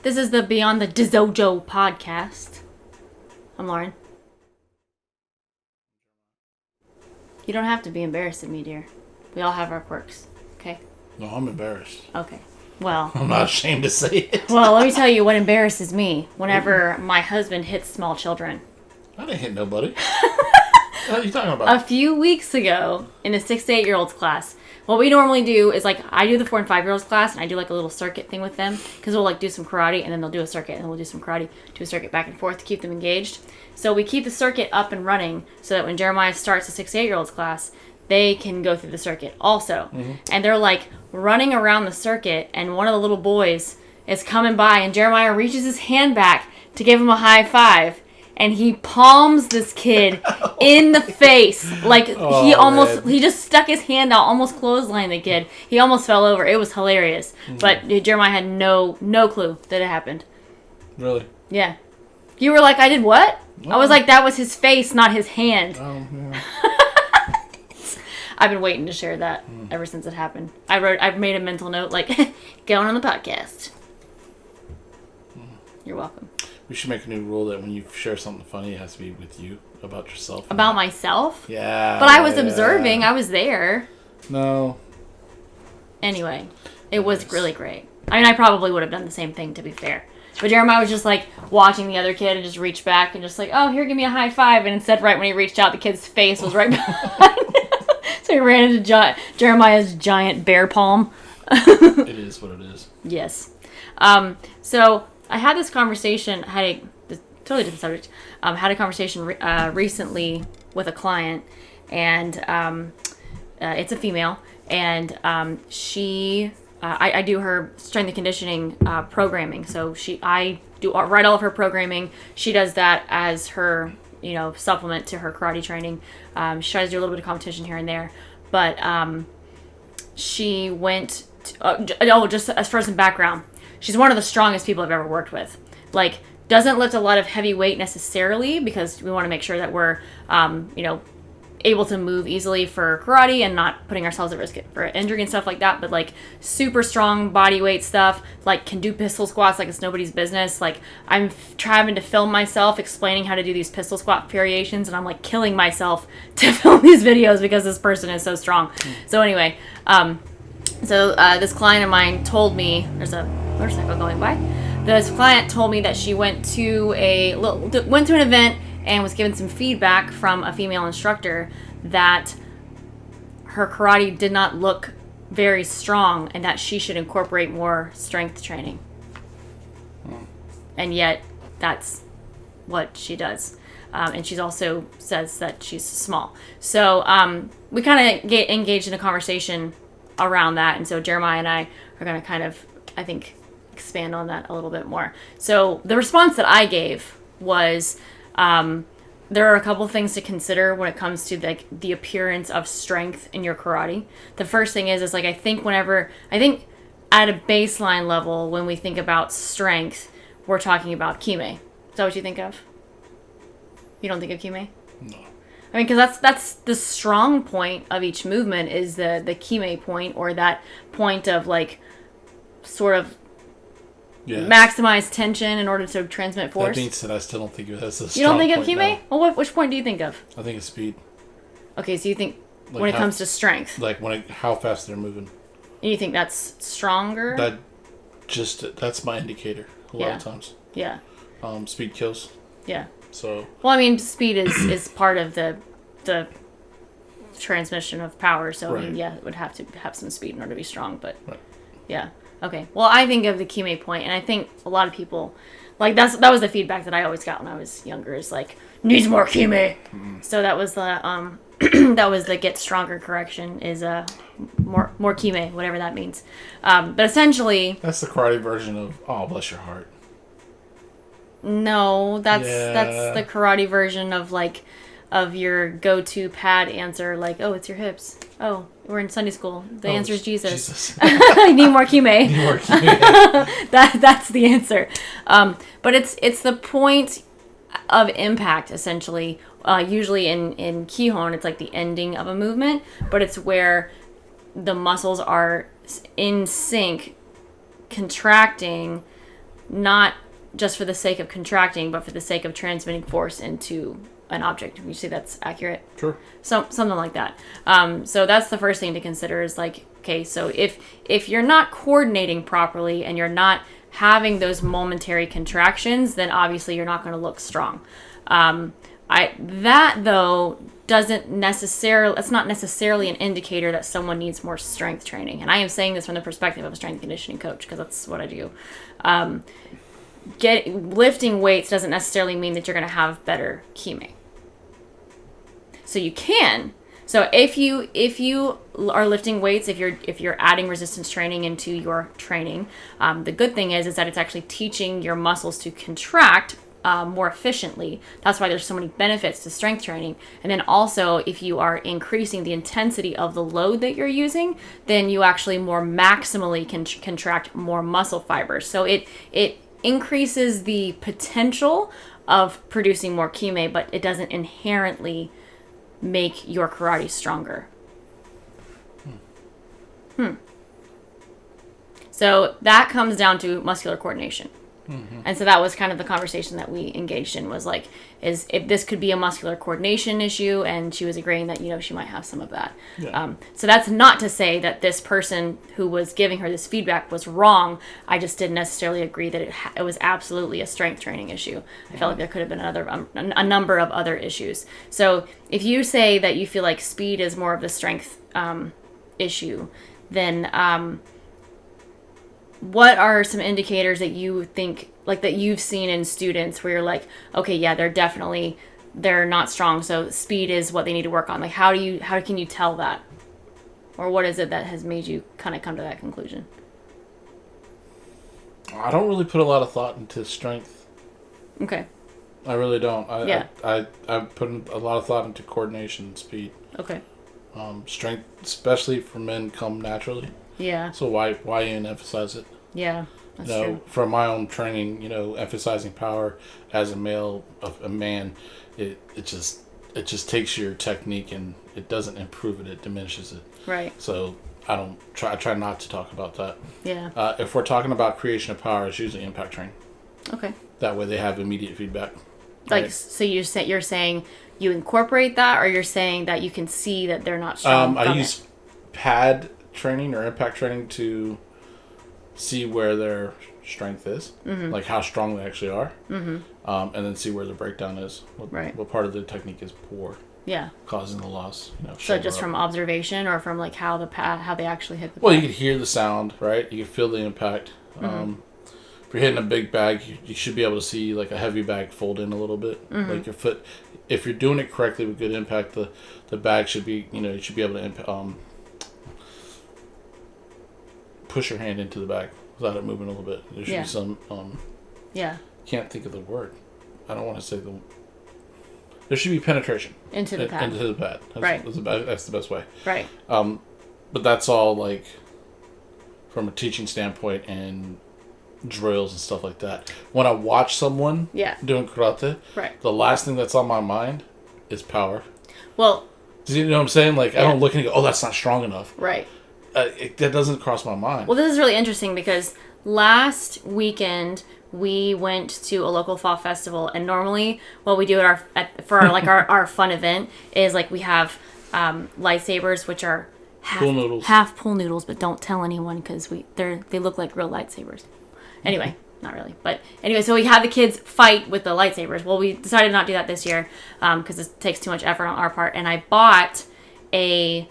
This is the Beyond the Dojo Podcast. I'm Lauren. You don't have to be embarrassed of me, dear. We all have our quirks, okay? No, I'm embarrassed. Okay. Well... I'm not ashamed to say it. Well, let me tell you what embarrasses me whenever my husband hits small children. I didn't hit nobody. What are you talking about? A few weeks ago, in a 6 to 8 year olds class, what we normally do is, like, I do the 4 and 5 year olds class, and I do, like, a little circuit thing with them, because we'll, like, do some karate, and then they'll do a circuit, and then we'll do some karate, do a circuit back and forth to keep them engaged. So we keep the circuit up and running, so that when Jeremiah starts the 6 to 8 year olds class, they can go through the circuit also. Mm-hmm. And they're, like, running around the circuit, and one of the little boys is coming by, and Jeremiah reaches his hand back to give him a high five. And he palms this kid in the face. Like, he just stuck his hand out, almost clotheslined the kid. He almost fell over. It was hilarious. Mm-hmm. But Jeremiah had no clue that it happened. Really? Yeah. You were like, I did what? Oh. I was like, that was his face, not his hand. Oh, yeah. I've been waiting to share that ever since it happened. I've made a mental note, like, going on the podcast. You're welcome. We should make a new rule that when you share something funny, it has to be with you, about yourself. About myself? Yeah. But I was observing. I was there. No. Anyway, it was really great. I mean, I probably would have done the same thing, to be fair. But Jeremiah was just, like, watching the other kid and just reached back and just like, oh, here, give me a high five. And instead, right when he reached out, the kid's face was right behind him. So he ran into Jeremiah's giant bear palm. It is what it is. Yes. So... I had this conversation, totally different subject, had a conversation recently with a client, and it's a female, and I do her strength and conditioning programming, so I write all of her programming. She does that as her, supplement to her karate training. She tries to do a little bit of competition here and there, but she went, just as for some background, she's one of the strongest people I've ever worked with. Like, doesn't lift a lot of heavy weight necessarily because we want to make sure that we're, able to move easily for karate and not putting ourselves at risk for injury and stuff like that. But, like, super strong body weight stuff. Like, can do pistol squats like it's nobody's business. Like, I'm trying to film myself explaining how to do these pistol squat variations, and I'm, like, killing myself to film these videos because this person is so strong. So anyway, this client of mine told me, there's a motorcycle going by. This client told me that she went to an event and was given some feedback from a female instructor that her karate did not look very strong and that she should incorporate more strength training. And yet, that's what she does. And she also says that she's small. So we kind of get engaged in a conversation around that. And so Jeremiah and I are going to kind of, I think, expand on that a little bit more. So the response that I gave was there are a couple things to consider when it comes to the appearance of strength in your karate. The first thing is like I think at a baseline level when we think about strength, we're talking about kime. Is that what you think of? You don't think of kime? No. I mean, because that's the strong point of each movement is the kime point, or that point of, like, sort of maximize tension in order to transmit force. That being said, I still don't think of it as a strong point. You don't think of kime? No. Well, which point do you think of? I think of speed. Okay, so you think when it comes to strength. Like how fast they're moving. And you think that's stronger? That's my indicator a lot of times. Yeah. Speed kills. Yeah. So. Well, I mean, speed is part of the transmission of power. So right. I mean, yeah, it would have to have some speed in order to be strong. But right. Yeah. Okay. Well, I think of the kime point, and I think a lot of people, like that was the feedback that I always got when I was younger. Is like needs more kime. Mm-hmm. So that was the that was the get stronger correction is more kime, whatever that means. But essentially, that's the karate version of oh bless your heart. No, that's the karate version of your go-to pad answer, like, oh, it's your hips. Oh, we're in Sunday school. The answer is Jesus. You need more kime. Need more kime. That's the answer. But it's the point of impact, essentially. Usually in Kihon, it's like the ending of a movement, but it's where the muscles are in sync, contracting not just for the sake of contracting, but for the sake of transmitting force into an object. Would you say that's accurate? Sure. So something like that. So that's the first thing to consider is like, okay, so if you're not coordinating properly and you're not having those momentary contractions, then obviously you're not going to look strong. That though doesn't necessarily, it's not necessarily an indicator that someone needs more strength training. And I am saying this from the perspective of a strength and conditioning coach because that's what I do. Lifting weights doesn't necessarily mean that you're going to have better kime. So you can. So if you are lifting weights, if you're adding resistance training into your training, the good thing is that it's actually teaching your muscles to contract more efficiently. That's why there's so many benefits to strength training. And then also, if you are increasing the intensity of the load that you're using, then you actually more maximally can contract more muscle fibers. So it increases the potential of producing more kime, but it doesn't inherently make your karate stronger. So that comes down to muscular coordination. Mm-hmm. And so that was kind of the conversation that we engaged in, was like, is if this could be a muscular coordination issue, and she was agreeing that, she might have some of that. Yeah. So that's not to say that this person who was giving her this feedback was wrong. I just didn't necessarily agree that it was absolutely a strength training issue. I felt like there could have been a number of other issues. So if you say that you feel like speed is more of the strength issue, then what are some indicators that you think, like, that you've seen in students where you're like, okay, yeah, they're not strong, so speed is what they need to work on? Like, how can you tell that? Or what is it that has made you kind of come to that conclusion? I don't really put a lot of thought into strength. Okay. I really don't. I put a lot of thought into coordination and speed. Okay. Strength, especially for men, come naturally. Yeah. So why even emphasize it? Yeah, that's true. From my own training, emphasizing power as a man, it just takes your technique and it doesn't improve it; it diminishes it. Right. So I try not to talk about that. Yeah. If we're talking about creation of power, it's usually impact training. Okay. That way, they have immediate feedback. Like, right? So you're saying you incorporate that, or you're saying that you can see that they're not strong? I use pad training or impact training to see where their strength is, mm-hmm. like how strong they actually are, mm-hmm. And then see where the breakdown is. What part of the technique is poor? Yeah, causing the loss. So just from observation, or from like how they actually hit the pad? Well, you can hear the sound, right? You can feel the impact. Mm-hmm. If you're hitting a big bag, you should be able to see like a heavy bag fold in a little bit. Mm-hmm. Like your foot, if you're doing it correctly with good impact, the bag should be, you should be able to push your hand into the bag without it moving a little bit. There should be some can't think of the word. I don't want to say there should be penetration into the pad. That's the best way. Right. But that's all like from a teaching standpoint and drills and stuff like that. When I watch someone doing karate, the last thing that's on my mind is power. Well, do you know what I'm saying? Like, I don't look and go, oh, that's not strong enough. Right. That doesn't cross my mind. Well, this is really interesting because last weekend we went to a local fall festival, and normally what we do for our fun event is like we have lightsabers, which are half pool noodles, but don't tell anyone because they look like real lightsabers. Anyway, not really, but anyway, so we had the kids fight with the lightsabers. Well, we decided not to do that this year because it takes too much effort on our part, and I bought a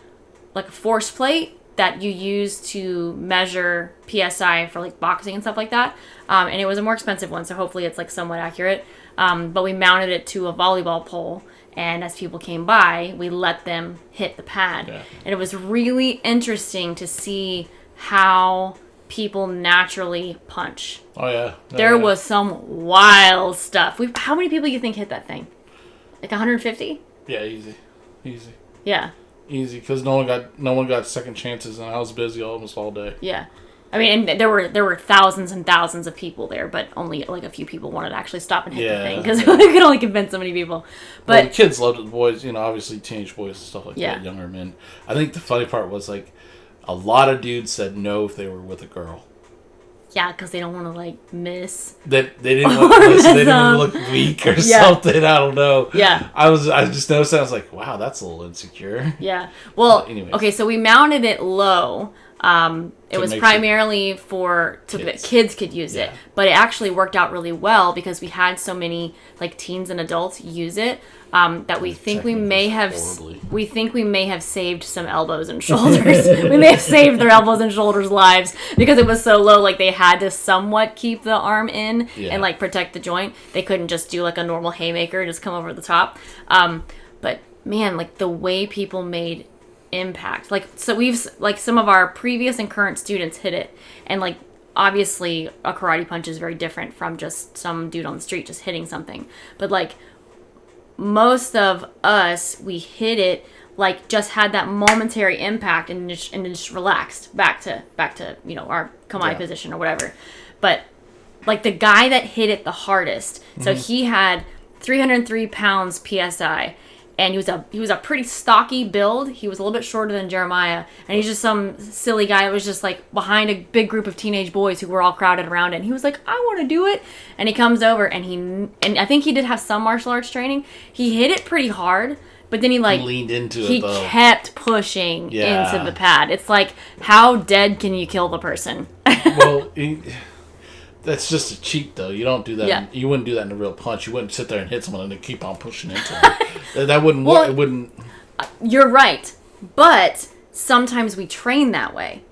force plate that you use to measure PSI for like boxing and stuff like that. And it was a more expensive one, so hopefully it's like somewhat accurate. But we mounted it to a volleyball pole, and as people came by, we let them hit the pad. Yeah. And it was really interesting to see how people naturally punch. Oh yeah. There was some wild stuff. How many people do you think hit that thing? Like 150? Yeah, easy. Yeah. Easy, because no one got second chances, and I was busy almost all day. Yeah, I mean, and there were thousands and thousands of people there, but only like a few people wanted to actually stop and hit the thing because we could only convince so many people. But the kids loved it. The boys, obviously teenage boys and stuff like that, younger men. I think the funny part was like a lot of dudes said no if they were with a girl. Yeah, because they don't want to, like, miss. They didn't want to listen. They didn't want to look weak or something. I don't know. Yeah. I just noticed that. I was like, wow, that's a little insecure. Yeah. Well, anyways. Okay, so we mounted it low. It was primarily so that kids could use it. But it actually worked out really well because we had so many, like, teens and adults use it. That we think we may have saved some elbows and shoulders. We may have saved their elbows and shoulders lives because it was so low. Like, they had to somewhat keep the arm in and, like, protect the joint. They couldn't just do, like, a normal haymaker, just come over the top. But man, like, the way people made impact, like, so we've, like, some of our previous and current students hit it, and, like, obviously a karate punch is very different from just some dude on the street just hitting something. But, like, most of us, we hit it, like, just had that momentary impact and just relaxed back to our kime position or whatever. But, like, the guy that hit it the hardest, so he had 303 pounds PSI, and he was a pretty stocky build. He was a little bit shorter than Jeremiah, and he's just some silly guy that was just, like, behind a big group of teenage boys who were all crowded around it. And he was like, I want to do it. And he comes over, and I think he did have some martial arts training. He hit it pretty hard, but then he leaned into it, though. He kept pushing into the pad. It's like, how dead can you kill the person? Well, that's just a cheat, though. You don't do that. Yeah. You wouldn't do that in a real punch. You wouldn't sit there and hit someone and then keep on pushing into them. That wouldn't work. It wouldn't. You're right. But sometimes we train that way.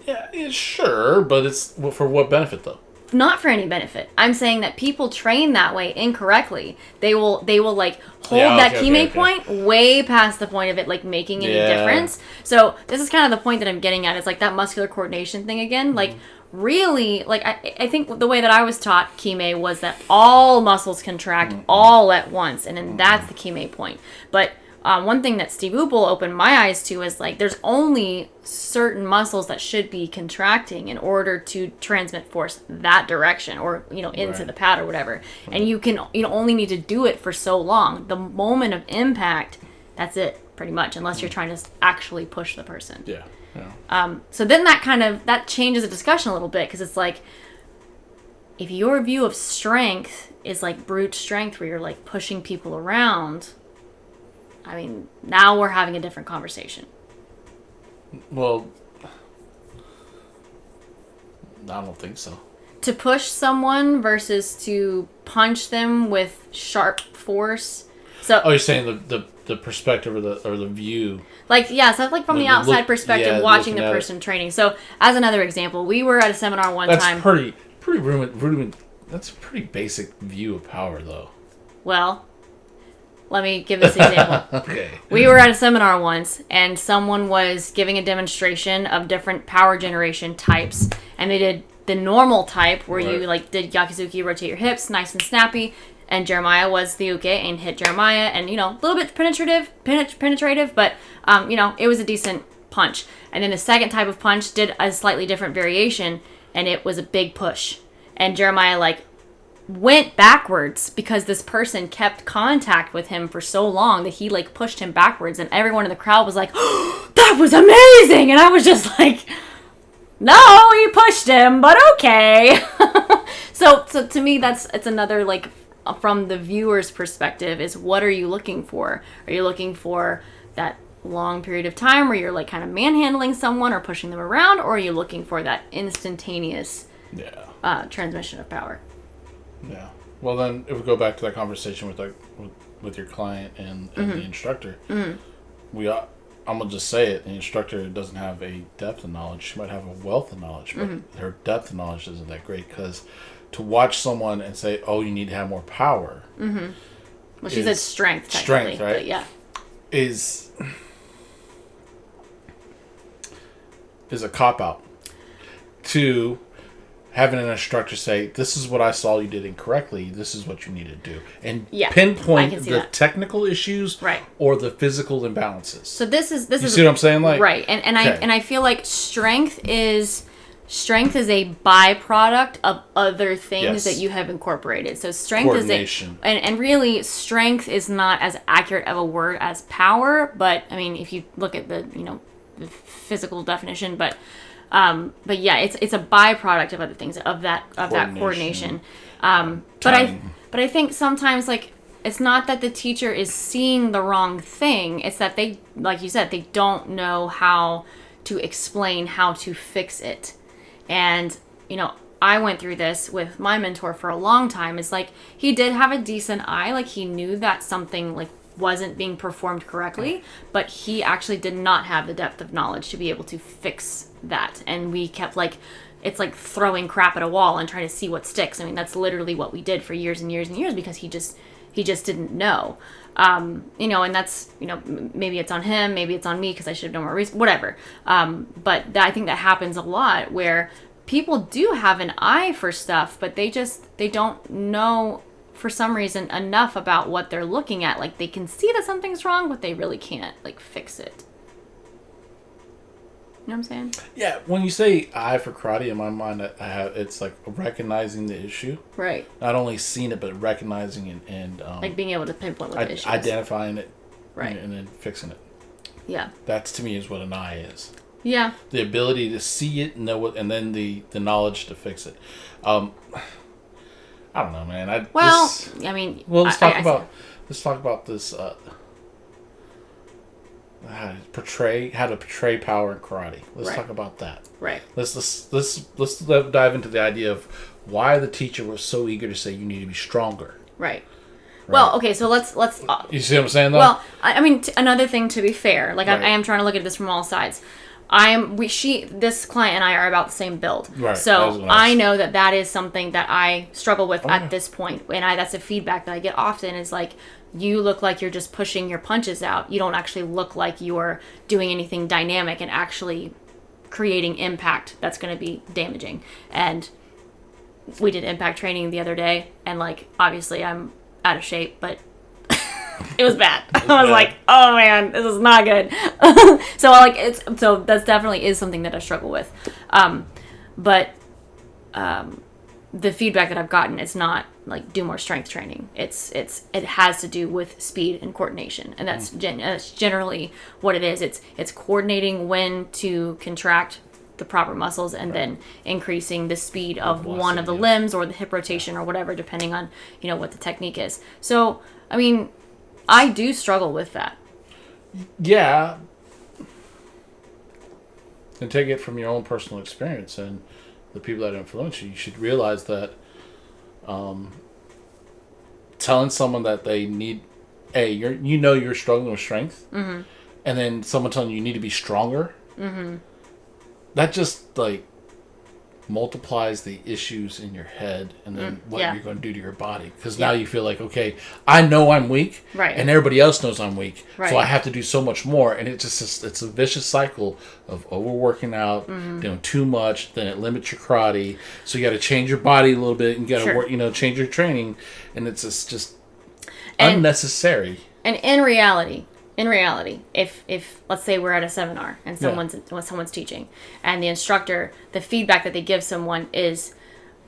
Yeah, sure. But it's for what benefit, though? Not for any benefit. I'm saying that people train that way incorrectly. They will like hold that kime point way past the point of it, like, making any difference. So this is kind of the point that I'm getting at. It's like that muscular coordination thing again. Like, really, like, I think the way that I was taught kime was that all muscles contract all at once, and then that's the kime point. But one thing that Steve Uppel opened my eyes to is, like, there's only certain muscles that should be contracting in order to transmit force that direction, or, into the pad or whatever. And you only need to do it for so long. The moment of impact, that's it, pretty much, unless you're trying to actually push the person. Yeah. So then that changes the discussion a little bit, because it's like, if your view of strength is like brute strength where you're, like, pushing people around, I mean, now we're having a different conversation. Well, I don't think so. To push someone versus to punch them with sharp force. So, you're saying the perspective or the view. Like, so like from the outside perspective, watching the person training. So, as another example, we were at a seminar one time. That's pretty rudiment. That's a pretty basic view of power, though. Well, let me give this example. Okay. We were at a seminar once, and someone was giving a demonstration of different power generation types, and they did the normal type where you, like, did yakizuki, rotate your hips, nice and snappy. And Jeremiah was the uke and hit Jeremiah, and, a little bit penetrative, but, it was a decent punch. And then the second type of punch did a slightly different variation, and it was a big push. And Jeremiah, like, went backwards because this person kept contact with him for so long that he, like, pushed him backwards, and everyone in the crowd was like, oh, that was amazing! And I was just like, no, he pushed him, but okay. So to me, it's another, like, from the viewer's perspective, is what are you looking for? Are you looking for that long period of time where you're, like, kind of manhandling someone or pushing them around, or are you looking for that instantaneous transmission of power? Yeah. Well, then, if we go back to that conversation with your client and the instructor, I'm gonna just say it: the instructor doesn't have a depth of knowledge. She might have a wealth of knowledge, but her depth of knowledge isn't that great, because to watch someone and say, "Oh, you need to have more power." Well, she said strength. Strength, right? But yeah, is a cop out to having an instructor say, "This is what I saw you did incorrectly. This is what you need to do," and pinpoint the technical issues, or the physical imbalances. So this is you see what I'm saying, like, right? And I feel like strength is a byproduct of other things that you have incorporated. So strength is and really strength is not as accurate of a word as power, but I mean, if you look at the physical definition, but But yeah, it's a byproduct of other things, of that coordination. But I think sometimes, like, it's not that the teacher is seeing the wrong thing. It's that they, like you said, they don't know how to explain how to fix it. And, you know, I went through this with my mentor for a long time. It's like, he did have a decent eye. Like, he knew that something, like, wasn't being performed correctly, but he actually did not have the depth of knowledge to be able to fix that. And we kept, like, it's like throwing crap at a wall and trying to see what sticks. I mean, that's literally what we did for years and years and years, because he just didn't know. You know, and that's, you know, maybe it's on him, maybe it's on me because I should have known more reason, whatever. But I think that happens a lot, where people do have an eye for stuff, but they don't know, for some reason, enough about what they're looking at. Like, they can see that something's wrong, but they really can't, like, fix it. You know what I'm saying? Yeah, when you say eye for karate, in my mind, it's like recognizing the issue. Right. Not only seeing it, but recognizing and like being able to pinpoint what the issue is. Identifying it. Right. And then fixing it. Yeah. That's, to me, is what an eye is. Yeah. The ability to see it, know it, and then the knowledge to fix it. I don't know, man. Let's talk about this. How to portray power in karate. Let's talk about that. Right. Let's dive into the idea of why the teacher was so eager to say you need to be stronger. Right. Well, okay, so let's. You see what I'm saying, though? Well, I mean, another thing, to be fair, like, I am trying to look at this from all sides. This client and I are about the same build. Right. So I know that is something that I struggle with at this point. And that's a feedback that I get often, is like, you look like you're just pushing your punches out. You don't actually look like you're doing anything dynamic and actually creating impact that's going to be damaging. And we did impact training the other day, and, like, obviously I'm out of shape, but it was bad. I was like, oh man, this is not good. So that's definitely is something that I struggle with. But the feedback that I've gotten is not like do more strength training. It has to do with speed and coordination, and that's generally what it is. It's coordinating when to contract the proper muscles, and then increasing the speed of one of the limbs or the hip rotation or whatever, depending on, you know, what the technique is. So, I mean, I do struggle with that. Yeah. And take it from your own personal experience and the people that influence you. You should realize that telling someone that they need, you're struggling with strength, and then someone telling you need to be stronger, that just, like, multiplies the issues in your head, and then what you're going to do to your body. Because now you feel like, okay, I know I'm weak, and everybody else knows I'm weak, so I have to do so much more. And it's a vicious cycle of overworking out, doing too much, then it limits your karate. So you got to change your body a little bit, and you got to work, change your training, and it's just unnecessary. And in reality, if let's say we're at a seminar and someone's teaching, and the instructor, the feedback that they give someone is,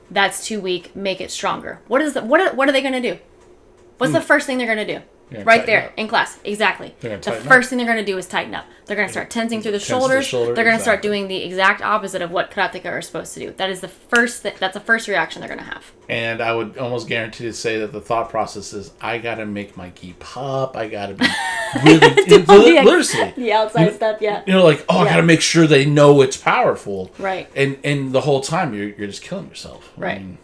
that's too weak, make it stronger. What are they going to do? What's the first thing they're going to do? Right there in class. Exactly. The first thing they're going to do is tighten up. They're going to start tensing through the shoulders. They're going to start doing the exact opposite of what karateka are supposed to do. That is the first that's the first reaction they're going to have. And I would almost guarantee to say that the thought process is, I got to make my gi pop. I got to be really literally. The outside stuff, yeah. Like, I got to make sure they know it's powerful. Right. And the whole time you're just killing yourself. Right. I mean,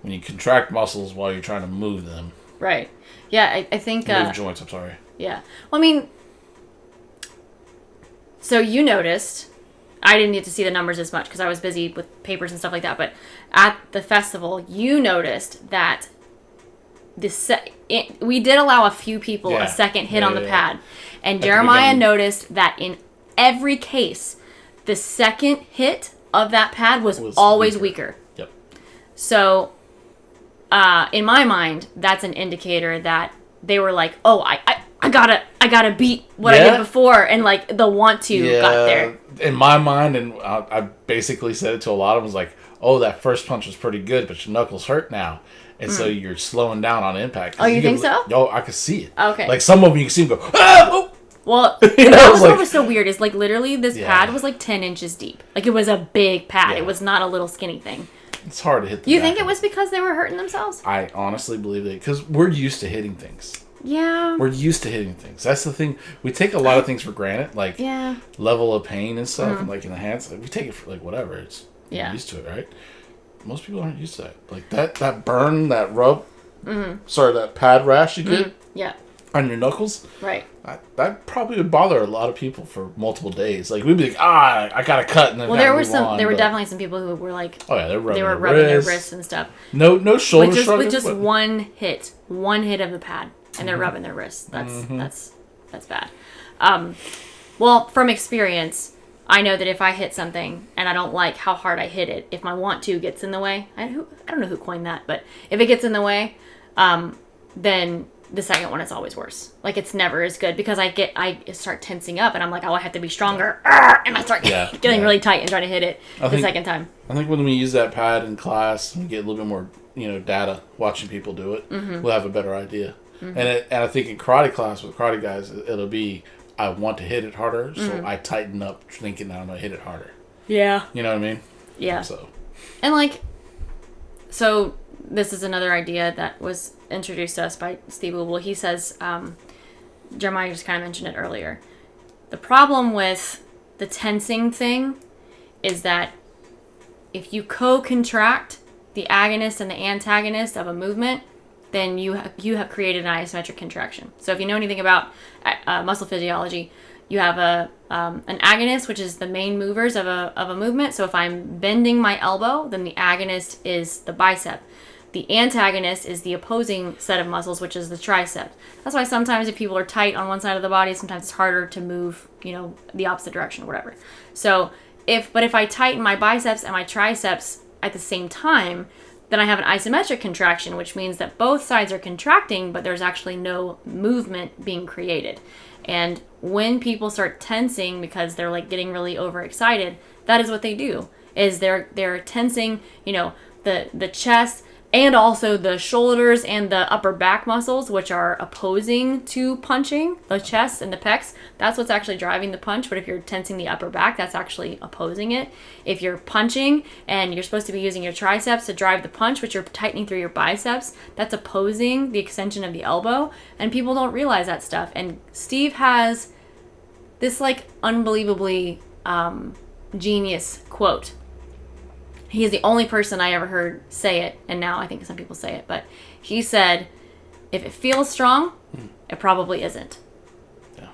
when you contract muscles while you're trying to move them. Right. Yeah, I think... move joints, I'm sorry. Yeah. Well, I mean... So you noticed... I didn't get to see the numbers as much because I was busy with papers and stuff like that, but at the festival, you noticed that we did allow a few people a second hit on the pad. And Jeremiah noticed that in every case, the second hit of that pad was always weaker. Yep. So... in my mind, that's an indicator that they were like, "Oh, I gotta beat what I did before," and like the want to got there. In my mind, and I basically said it to a lot of them, was like, "Oh, that first punch was pretty good, but your knuckles hurt now, and so you're slowing down on impact." Oh, you think so? Oh, I could see it. Okay. Like some of them, you can see them go, "Ah!" Well, You know, that was like- what was so weird. Is like literally this Yeah. pad was like 10 inches deep. Like it was a big pad. Yeah. It was not a little skinny thing. It's hard to hit the You back think it of was because they were hurting themselves? I honestly believe it. Because we're used to hitting things. Yeah. We're used to hitting things. That's the thing. We take a lot of things for granted. Like Yeah. level of pain and stuff. And like in the hands. Like, we take it for like whatever. It's Yeah. we're used to it, right? Most people aren't used to that. Like that burn, that rub. Sorry, that pad rash you get Yeah. on your knuckles. Right. That probably would bother a lot of people for multiple days. Like we'd be like, I got a cut, and then Well, there were definitely some people who were like, oh yeah, they were rubbing their wrists and stuff. No shoulder shrugging. With just one hit of the pad, and they're rubbing their wrists. That's bad. Well, from experience, I know that if I hit something and I don't like how hard I hit it, if my want to gets in the way, I don't know who coined that, but if it gets in the way, then the second one is always worse. Like it's never as good because I start tensing up and I'm like, oh, I have to be stronger, and I start getting really tight and trying to hit it second time. I think when we use that pad in class and get a little bit more, data watching people do it, we'll have a better idea. And I think in karate class with karate guys, it'll be I want to hit it harder, so I tighten up thinking that I'm gonna hit it harder. Yeah. You know what I mean? Yeah. So This is another idea that was introduced to us by Steve Ubel. He says, Jeremiah just kind of mentioned it earlier. The problem with the tensing thing is that if you co-contract the agonist and the antagonist of a movement, then you have created an isometric contraction. So if you know anything about muscle physiology, you have an agonist, which is the main movers of a movement. So if I'm bending my elbow, then the agonist is the bicep. The antagonist is the opposing set of muscles, which is the tricep. That's why sometimes if people are tight on one side of the body, sometimes it's harder to move, the opposite direction or whatever. So if I tighten my biceps and my triceps at the same time, then I have an isometric contraction, which means that both sides are contracting, but there's actually no movement being created. And when people start tensing because they're like getting really overexcited, that is what they do. Is they're tensing, the chest and also the shoulders and the upper back muscles, which are opposing to punching, the chest and the pecs. That's what's actually driving the punch. But if you're tensing the upper back, that's actually opposing it. If you're punching and you're supposed to be using your triceps to drive the punch, but you're tightening through your biceps, that's opposing the extension of the elbow. And people don't realize that stuff. And Steve has this like unbelievably genius quote. He is the only person I ever heard say it, and now I think some people say it, but he said, if it feels strong, it probably isn't. Yeah.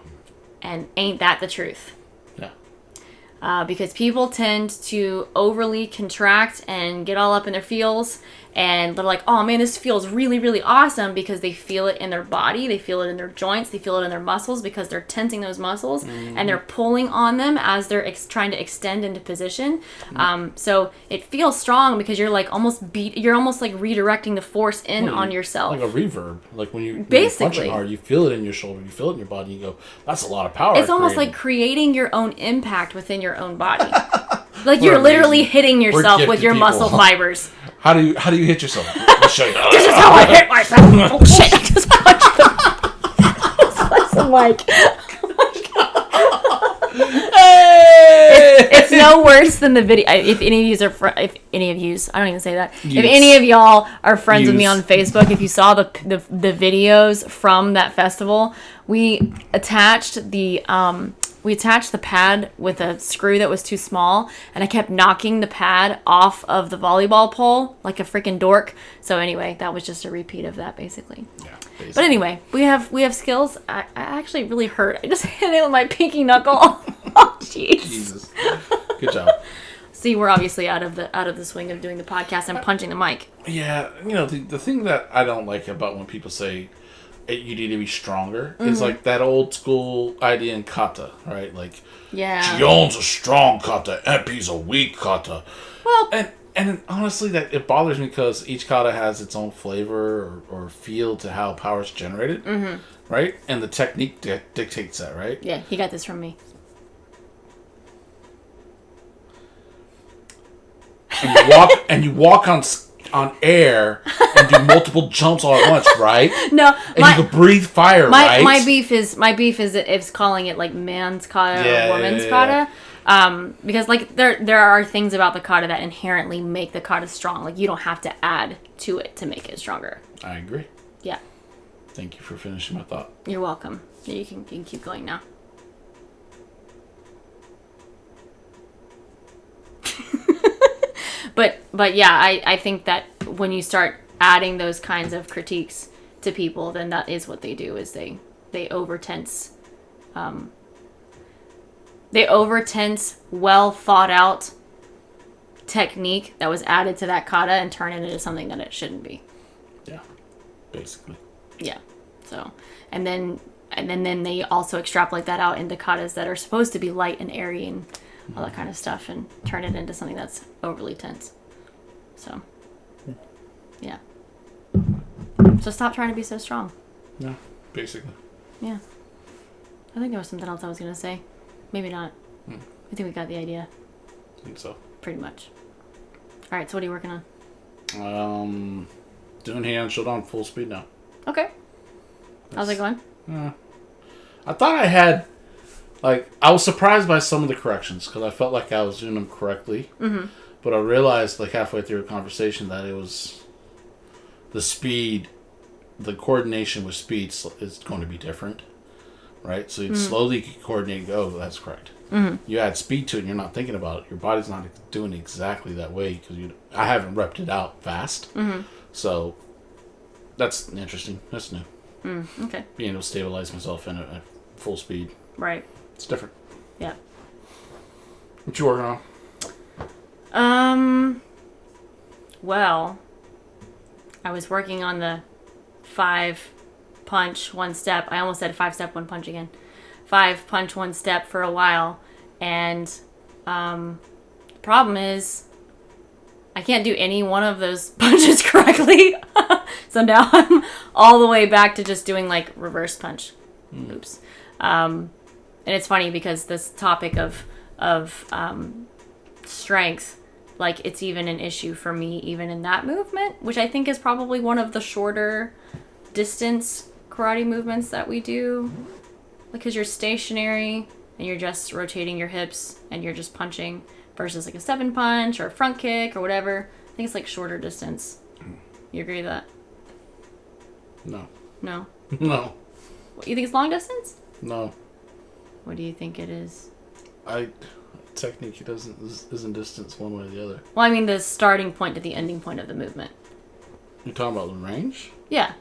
And ain't that the truth? Yeah. Because people tend to overly contract and get all up in their feels, and they're like, oh man, this feels really, really awesome, because they feel it in their body, they feel it in their joints, they feel it in their muscles, because they're tensing those muscles, and they're pulling on them as they're trying to extend into position. So it feels strong because you're like you're almost like redirecting the force in on yourself. Like a reverb. Like when you're Basically. punching hard, you feel it in your shoulder, you feel it in your body, you go, that's a lot of power. It's almost like creating your own impact within your own body. Like you're literally hitting yourself with your muscle fibers. How do you hit yourself? I'll show you. This is how I hit myself. Oh shit! I just punched the mic. Hey! It's no worse than the video. If any of you I don't even say that. Use. If any of y'all are friends with me on Facebook, if you saw the videos from that festival, we attached the pad with a screw that was too small, and I kept knocking the pad off of the volleyball pole like a freaking dork. So anyway, that was just a repeat of that, basically. Yeah, basically. But anyway, we have skills. I actually really hurt. I just hit it with my pinky knuckle. Oh, jeez. Jesus. Good job. See, we're obviously out of the swing of doing the podcast and punching the mic. Yeah, the thing that I don't like about when people say you need to be stronger is like that old school idea in kata, right? Like, Gion's a strong kata, Epi's a weak kata. Well, and honestly, that it bothers me because each kata has its own flavor or feel to how power is generated, right? And the technique dictates that, right? Yeah, he got this from me. And you walk on on air and do multiple jumps all at once, right? No, and you can breathe fire, right? My beef is it's calling it like man's kata or woman's kata. Because like there are things about the kata that inherently make the kata strong. Like you don't have to add to it to make it stronger. I agree. Yeah. Thank you for finishing my thought. You're welcome. You can keep going now. But yeah, I think that when you start adding those kinds of critiques to people, then that is what they do, is they over-tense. They over-tense, well thought out technique that was added to that kata and turn it into something that it shouldn't be. Yeah, basically. Yeah. So, and then they also extrapolate that out into katas that are supposed to be light and airy and all that kind of stuff, and turn it into something that's overly tense. So, yeah. So stop trying to be so strong. Yeah, basically. Yeah. I think there was something else I was going to say. Maybe not. I think we got the idea. I think so. Pretty much. All right, so what are you working on? Doing hand shodan full speed now. Okay. How's it going? I thought I had, I was surprised by some of the corrections because I felt like I was doing them correctly. Mm-hmm. But I realized, halfway through a conversation, that it was the speed, the coordination with speed is going to be different, right? So you slowly coordinate and go, that's correct. Mm-hmm. You add speed to it and you're not thinking about it. Your body's not doing it exactly that way because I haven't repped it out fast. Mm-hmm. So that's interesting. That's new. Okay. Being able to stabilize myself in at full speed. Right. It's different. Yeah. What you working on? Well, I was working on the 5 punch 1 step. I almost said 5 step 1 punch again. 5 punch 1 step for a while, and the problem is I can't do any one of those punches correctly. So now I'm all the way back to just doing reverse punch. Oops. And it's funny because this topic of strength, it's even an issue for me even in that movement, which I think is probably one of the shorter distance karate movements that we do, because you're stationary and you're just rotating your hips and you're just punching, versus a 7 punch or a front kick or whatever. I think it's shorter distance. You agree with that? No. No? No. What, you think it's long distance? No. What do you think it is? Technique isn't distance one way or the other. Well, I mean the starting point to the ending point of the movement. You're talking about the range? Yeah.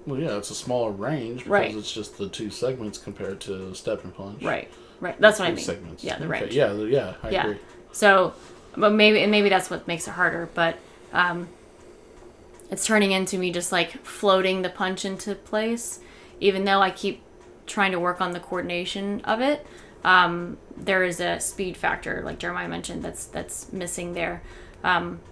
Well, yeah, it's a smaller range because it's just the 2 segments compared to step and punch. Right. That's what I mean. Segments. Yeah, the range. Yeah, I agree. So, but maybe that's what makes it harder. But it's turning into me just floating the punch into place, even though I keep trying to work on the coordination of it. There is a speed factor, like Jeremiah mentioned, that's missing there.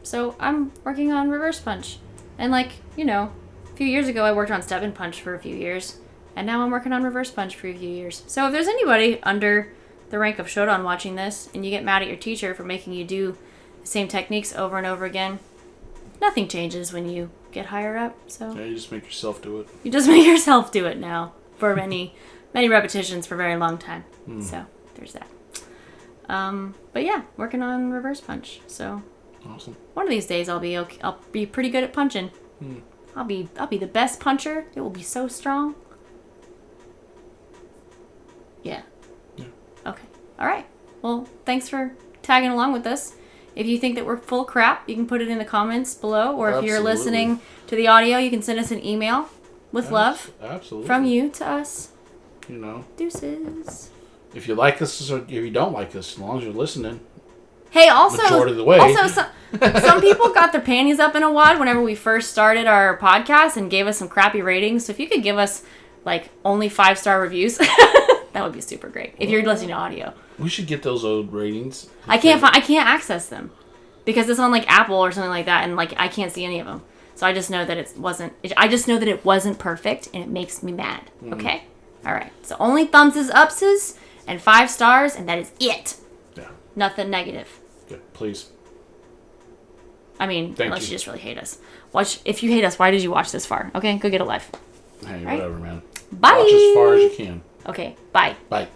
So I'm working on reverse punch, and a few years ago I worked on step and punch for a few years, and now I'm working on reverse punch for a few years. So if there's anybody under the rank of shodan watching this, and you get mad at your teacher for making you do the same techniques over and over again, nothing changes when you get higher up. So yeah, you just make yourself do it. You just make yourself do it now for many repetitions for a very long time. So there's that. But yeah, working on reverse punch. So awesome. One of these days I'll be pretty good at punching. I'll be the best puncher. It will be so strong. Yeah. Okay. All right. Well, thanks for tagging along with us. If you think that we're full crap, you can put it in the comments below, or if you're listening to the audio, you can send us an email with love. Absolutely. From you to us. Deuces. If you like us or if you don't like us, as long as you're listening. Hey, also, majority of the way. Also, some people got their panties up in a wad whenever we first started our podcast and gave us some crappy ratings. So if you could give us only 5-star reviews, that would be super great. If you're listening to audio, we should get those old ratings. I can't access them because it's on Apple or something like that, and I can't see any of them. So I just know that it wasn't perfect, and it makes me mad. Okay, all right. So only thumbs ups and 5 stars, and that is it. Yeah. Nothing negative. Yeah, please. I mean, Thank unless you. you just really hate us. If you hate us, why did you watch this far? Okay, go get a life. Hey, Right? whatever, man. Bye. Watch as far as you can. Okay, bye. Bye.